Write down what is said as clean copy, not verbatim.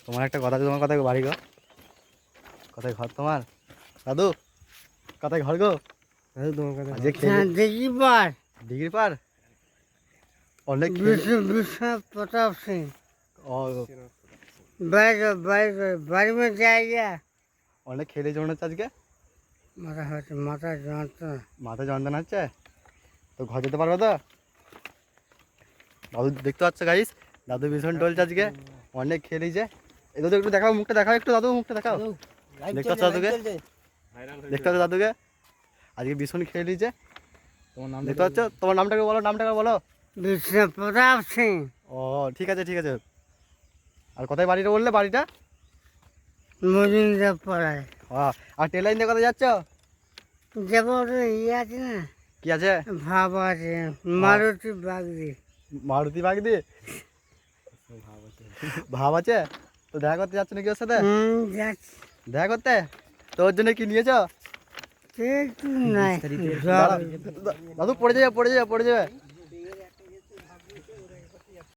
তোমার একটা কথা আছে, তোমার কথায় বাড়ি গো, কথায় ঘর তোমার দাদু, কথায় ঘর গো দাদু তোমার কথা দেখি পার ডিগ্রি পার অনেক प्रताप सिंह ও बारी में जाएगा অনেক খেলেছে মনে হচ্ছে আজকে, माथा যন্ত্রণা মাথা যন্ত্রণা হচ্ছে, তো ঘর যেতে পারবে তো? দাদু দেখতে পাচ্ছ গাইস, দাদু ভীষণ টলছে আজকে, অনেক খেলেছে। এই দাদু একটু দেখাও, মুখটা দেখাও একটু, দাদু মুখটা দেখাও, দেখতে পাচ্ছ দাদুকে, দেখতে পাচ্ছ দাদুকে আজকে ভীষণ খেলেছে। তোমার নাম দেখতে পাচ্ছ, তোমার নামটাকে বলো, নামটাকে বলো। विष्णु प्रताप सिंह ও ঠিক আছে ঠিক আছে। আর কোথায় বাড়িটা বললে, বাড়িটা? মজুমদার পাড়ায় আর ট্রেন লাইন দিয়ে কোথায় যাচ্ছ? যাব ইয়ে আছে না কি আছে? ভাব আছে মারুতি বাগদি মারুতি বাগ দিয়ে ভাব আছে, তো দেখা করতে যাচ্ছ নাকি ওর সাথে? যাচ্ছি দেখা করতে, তো ওর জন্য কি নিয়েছ? একটু নাই দাদু পড়ে যাবে, পড়ে যাবে, পড়ে যাবে।